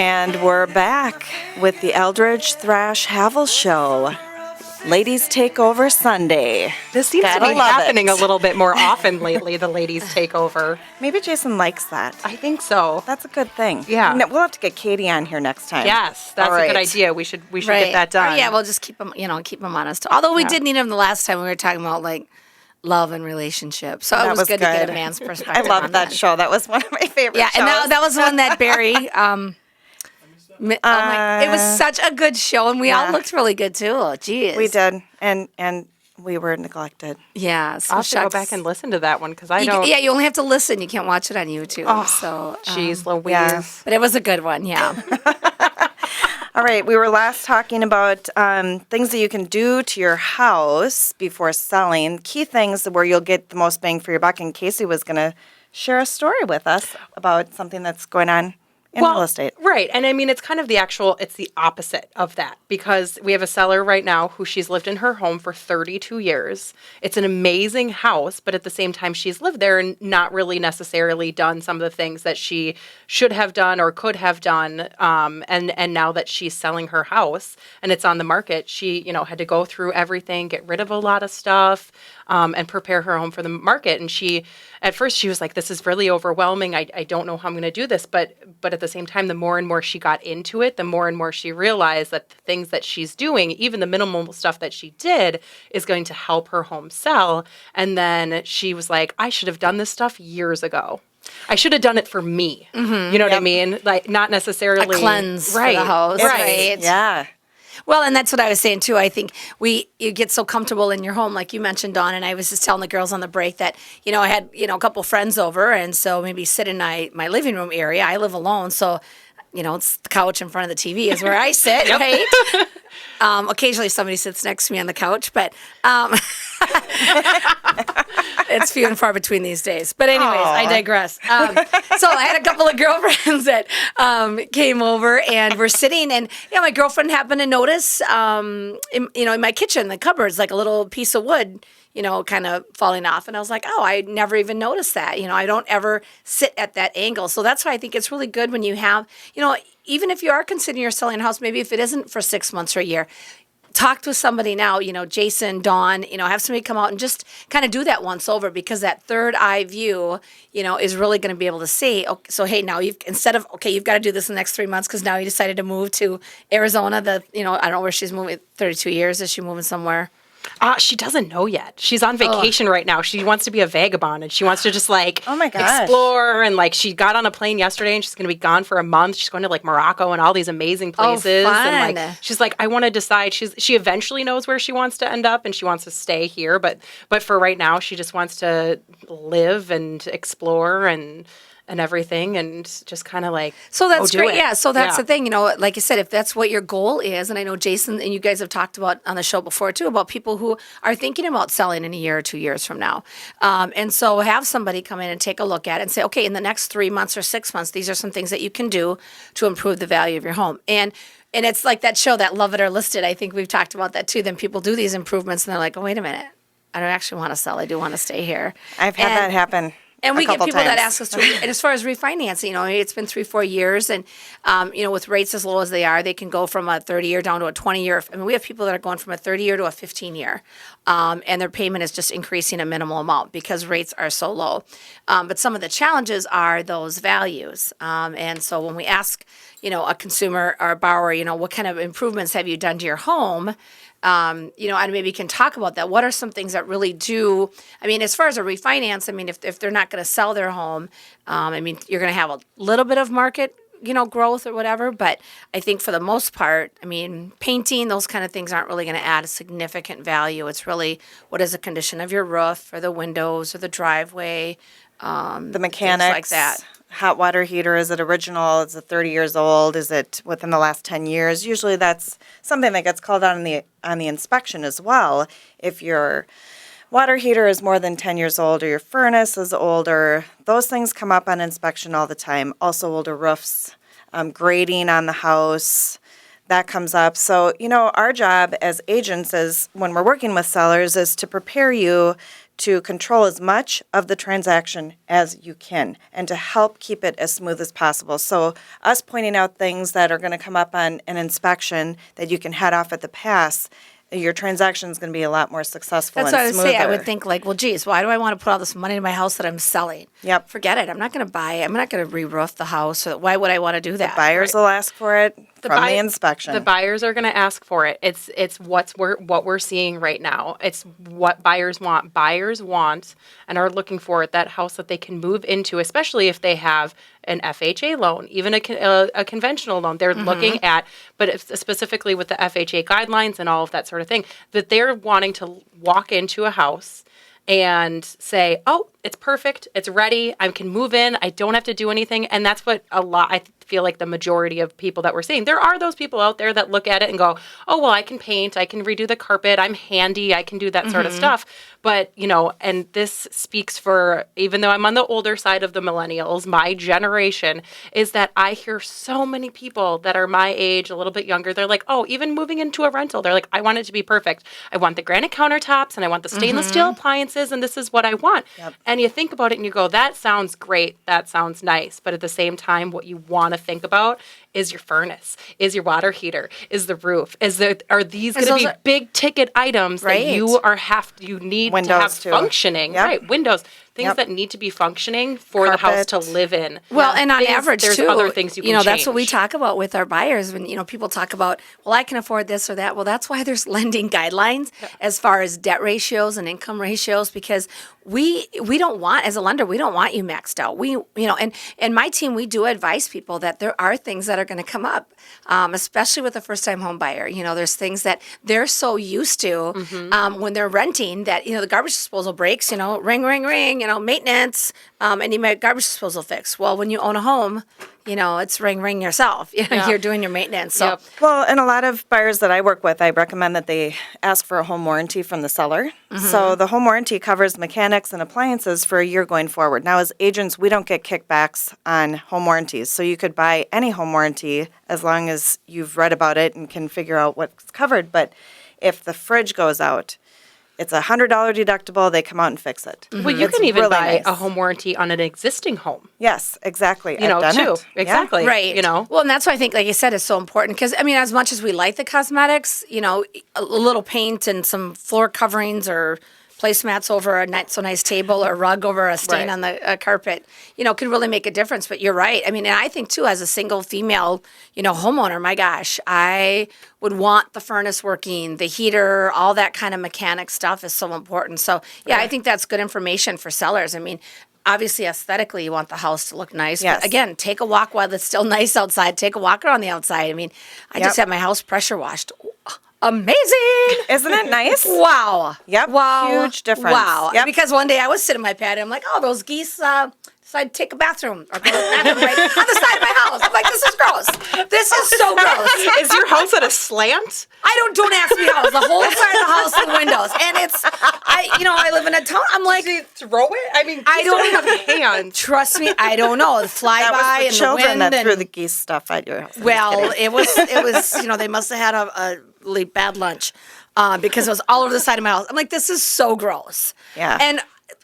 And we're back with the Eldridge Thrash Havel Show. Ladies Takeover Sunday. This seems to be happening a little bit more often lately, the Ladies Takeover. Maybe Jason likes that. I think so. That's a good thing. Yeah. We'll have to get Katie on here next time. Yes, that's a good idea. We should get that done. Yeah, we'll just keep them honest. Although we did need them the last time we were talking about love and relationships. So it was good to get a man's perspective. I loved that show. That was one of my favorite shows. Yeah, and that was one that Barry it was such a good show, and we all looked really good too. Oh, geez. We did, and we were neglected. Yeah, so I'll have to go back and listen to that one because I don't. Yeah, you only have to listen. You can't watch it on YouTube. Oh, so, jeez, Louise. Yeah. But it was a good one. Yeah. All right, we were last talking about things that you can do to your house before selling. Key things where you'll get the most bang for your buck. And Casey was going to share a story with us about something that's going on in real estate. Right. And I mean, it's kind of it's the opposite of that because we have a seller right now who she's lived in her home for 32 years. It's an amazing house, but at the same time, she's lived there and not really necessarily done some of the things that she should have done or could have done. And now that she's selling her house and it's on the market, she, had to go through everything, get rid of a lot of stuff, and prepare her home for the market. And at first she was like, this is really overwhelming. I don't know how I'm going to do this. But at the same time, the more and more she got into it, the more and more she realized that the things that she's doing, even the minimal stuff that she did, is going to help her home sell. And then she was like, I should have done this stuff years ago. I should have done it for me. Mm-hmm. You know what I mean? Like, not necessarily a cleanse for the house. Right. Yeah. Well, and that's what I was saying too. I think you get so comfortable in your home, like you mentioned, Dawn, and I was just telling the girls on the break that, I had, a couple friends over, and so maybe sit in my living room area. I live alone, so, it's the couch in front of the TV is where I sit, right? Occasionally somebody sits next to me on the couch, but it's few and far between these days. But anyways, I digress. So I had a couple of girlfriends that came over and were sitting, and my girlfriend happened to notice, in my kitchen, the cupboards, like a little piece of wood, kind of falling off. And I was like, I never even noticed that. I don't ever sit at that angle. So that's why I think it's really good when you have, even if you are considering you're selling a house, maybe if it isn't for 6 months or a year, talk to somebody now, Jason, Dawn, have somebody come out and just kind of do that once over, because that third eye view, is really going to be able to see, okay, so hey, now you've got to do this in the next 3 months because now you decided to move to Arizona, I don't know where she's moving, 32 years, is she moving somewhere? She doesn't know yet. She's on vacation right now. She wants to be a vagabond, and she wants to just oh my gosh, explore. And she got on a plane yesterday, and she's going to be gone for a month. She's going to Morocco and all these amazing places. Oh, fun. And she's like, I want to decide. She eventually knows where she wants to end up, and she wants to stay here. But for right now, she just wants to live and explore and everything, and just kind of so that's great. Yeah, so that's the thing, like I said, if that's what your goal is, and I know Jason and you guys have talked about on the show before too, about people who are thinking about selling in a year or 2 years from now, and so have somebody come in and take a look at it and say, okay, in the next 3 months or 6 months, these are some things that you can do to improve the value of your home. And it's like that show, that Love It or List It. I think we've talked about that too. Then people do these improvements and they're like, oh, wait a minute, I don't actually want to sell. I do want to stay here. I've had that happen. And we get people times. that ask us to, and as far as refinancing, it's been 3-4 years, and with rates as low as they are, they can go from a 30-year down to a 20-year. I mean, we have people that are going from a 30-year to a 15-year, and their payment is just increasing a minimal amount because rates are so low. But some of the challenges are those values, and so when we ask, a consumer or a borrower, what kind of improvements have you done to your home? And maybe can talk about that. What are some things that really do, as far as a refinance, if they're not going to sell their home, you're going to have a little bit of market, growth or whatever. But I think for the most part, painting, those kind of things aren't really going to add a significant value. It's really what is the condition of your roof or the windows or the driveway, the mechanics, things like that. Hot water heater, is it original? Is it 30 years old? Is it within the last 10 years? Usually that's something that gets called out on the inspection as well. If your water heater is more than 10 years old or your furnace is older, those things come up on inspection all the time. Also older roofs, grading on the house, that comes up. So, our job as agents is when we're working with sellers is to prepare you to control as much of the transaction as you can and to help keep it as smooth as possible. So us pointing out things that are going to come up on an inspection that you can head off at the pass, your transaction is going to be a lot more successful That's and what I would smoother. say. I would think like, well, geez, why do I want to put all this money in my house that I'm selling? Yep. Forget it. I'm not going to buy it. I'm not going to re-roof the house. So why would I want to do that? Buyers will ask for it from the inspection. The buyers are going to ask for it. It's what we're seeing right now. It's what buyers want. Buyers want and are looking for that house that they can move into, especially if they have an FHA loan, even a conventional loan. They're looking at, but it's specifically with the FHA guidelines and all of that sort of thing, that they're wanting to walk into a house and say, oh, it's perfect, it's ready, I can move in, I don't have to do anything. And that's what I feel like the majority of people that we're seeing. There are those people out there that look at it and go, oh, well, I can paint, I can redo the carpet, I'm handy, I can do that sort of stuff. But, and this speaks for, even though I'm on the older side of the millennials, my generation, is that I hear so many people that are my age, a little bit younger, they're like, oh, even moving into a rental, they're like, I want it to be perfect. I want the granite countertops and I want the stainless steel appliances and this is what I want. Yep. And you think about it and you go, that sounds great, that sounds nice. But at the same time, what you want to think about is your furnace, is your water heater, is the roof, are these going to be big ticket items that you need Windows to have too. functioning, Yep. right? Windows, things Yep. that need to be functioning for the house to Carpet. live in. Well, and on average, there's too, other things you can that's what we change. talk about with our buyers. When, people talk about, well, I can afford this or that. Well, that's why there's lending guidelines as far as debt ratios and income ratios, because we don't want, as a lender, we don't want you maxed out. And my team, we do advise people that there are things that are going to come up, especially with a first-time home buyer. There's things that they're so used to when they're renting that, the garbage disposal breaks, ring, ring, ring, maintenance, and you might garbage disposal fix. Well, when you own a home, it's ring, ring yourself. You're doing your maintenance. So, Well, and a lot of buyers that I work with, I recommend that they ask for a home warranty from the seller. So the home warranty covers mechanics and appliances for a year going forward. Now, as agents, we don't get kickbacks on home warranties. So you could buy any home warranty as long as you've read about it and can figure out what's covered. But if the fridge goes out, it's a $100 deductible. They come out and fix it. Well, you It's can even really buy nice. a home warranty on an existing home. Yes, exactly. I've done too. it. Yeah. Exactly. right. Well, and that's why I think, like you said, it's so important because, as much as we like the cosmetics, a little paint and some floor coverings or placemats over a not so nice table or rug over a stain Right. on the carpet, could really make a difference. But you're right. And I think too, as a single female, homeowner, my gosh, I would want the furnace working, the heater, all that kind of mechanic stuff is so important. So yeah, I think that's good information for sellers. Obviously, aesthetically, you want the house to look nice. Yes. But again, take a walk while it's still nice outside. Take a walk around the outside. I just Yep. had my house pressure washed. Amazing. Isn't it nice? Wow. Yep. Wow. Huge difference. Wow. Yep. Because one day I was sitting in my patio. I'm like, oh, those geese decided to take a bathroom or go to the bathroom right on the side of my house. I'm like, this is gross. This is so gross. Is your house at a slant? Don't ask me how. It's the whole side of the house and windows. And I live in a town. I'm like, Did you throw it? I don't have hands. trust me, I don't know. The flyby That was and the children the wind that threw and the geese stuff at your house. I'm just well, kidding. it was, they must have had a really bad lunch because it was all over the side of my house. I'm like, this is so gross. Yeah. And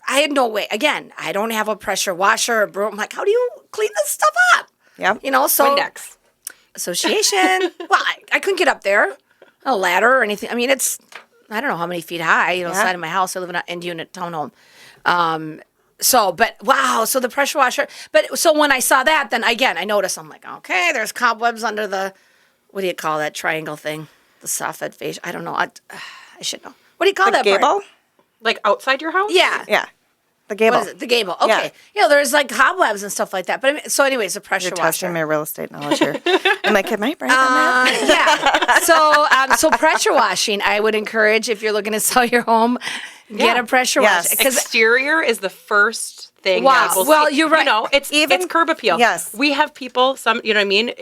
I had no way. Again, I don't have a pressure washer or broom. I'm like, how do you clean this stuff up? Yep. So Windex. association. Well, I couldn't get up there, a ladder or anything. It's, I don't know how many feet high, Yeah. side of my house. I live in an end unit townhome. But wow, so the pressure washer. But so when I saw that, then again, I noticed, I'm like, okay, there's cobwebs under the, what do you call that triangle thing? The soffit face. I don't know. I should know. What do you call The that gable? part? Like outside your house? Yeah. Yeah. The gable. What is it? The gable. Okay. Yeah, there's like cobwebs and stuff like that. But so anyways, the pressure You're washer. testing my real estate knowledge here. I'm like, am I right on that? Yeah. So pressure washing, I would encourage if you're looking to sell your home, get a pressure Yes. washer. Because Exterior is the first thing. Wow. that we'll Well, see. you're right. You know, it's curb appeal. Yes. We have people, some, you know what I mean?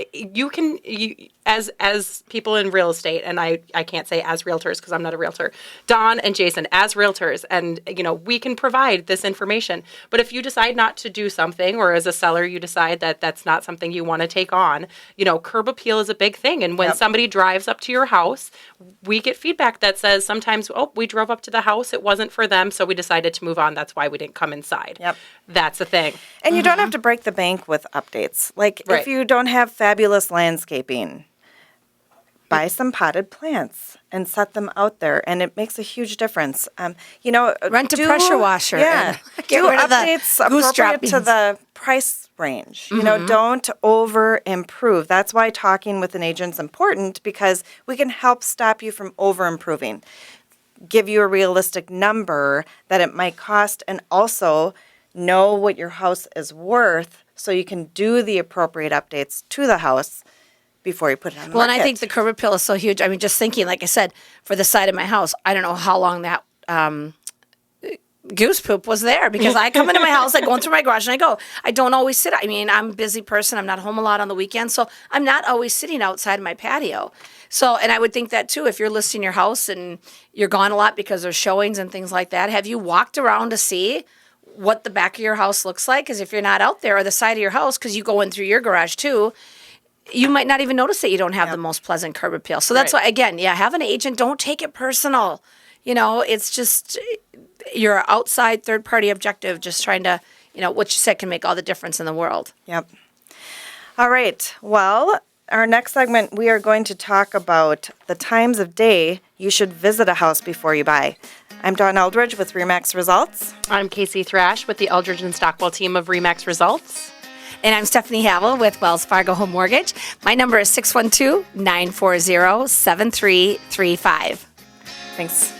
As people in real estate, and I can't say as realtors because I'm not a realtor, Dawn and Jason, as realtors, and, you know, we can provide this information. But if you decide not to do something, or as a seller, you decide that that's not something you want to take on, you know, curb appeal is a big thing. And when somebody drives up to your house, we get feedback that says sometimes, oh, we drove up to the house, it wasn't for them, so we decided to move on. That's why we didn't come inside. Yep. That's a thing. And you don't have to break the bank with updates. Like Right. if you don't have fabulous landscaping, buy some potted plants and set them out there, and it makes a huge difference. You know, Rent a pressure washer. Yeah, and get do rid of the updates goose appropriate droppings. to the price range. You know, don't over improve. That's why talking with an agent's important, because we can help stop you from over improving. Give you a realistic number that it might cost, and also know what your house is worth so you can do the appropriate updates to the house before you put it on the Well, market. and I think the curb appeal is so huge. I mean, just thinking, like I said, for the side of my house, I don't know how long that goose poop was there, because I come into my house, I go in through my garage, and I go. I don't always sit. I mean, I'm a busy person. I'm not home a lot on the weekends, so I'm not always sitting outside my patio. So, and I would think that too, if you're listing your house and you're gone a lot because there's showings and things like that, have you walked around to see what the back of your house looks like? Because if you're not out there, or the side of your house, because you go in through your garage too, you might not even notice that you don't have the most pleasant curb appeal. So that's why, again, have an agent. Don't take it personal. You know, it's just your outside third-party objective, just trying to, you know, what you said can make all the difference in the world. Yep. All right. Well, our next segment, we are going to talk about the times of day you should visit a house before you buy. I'm Dawn Eldridge with RE/MAX Results. I'm Casey Thrash with the Eldridge and Stockwell team of RE/MAX Results. And I'm Stephanie Havel with Wells Fargo Home Mortgage. My number is 612-940-7335. Thanks.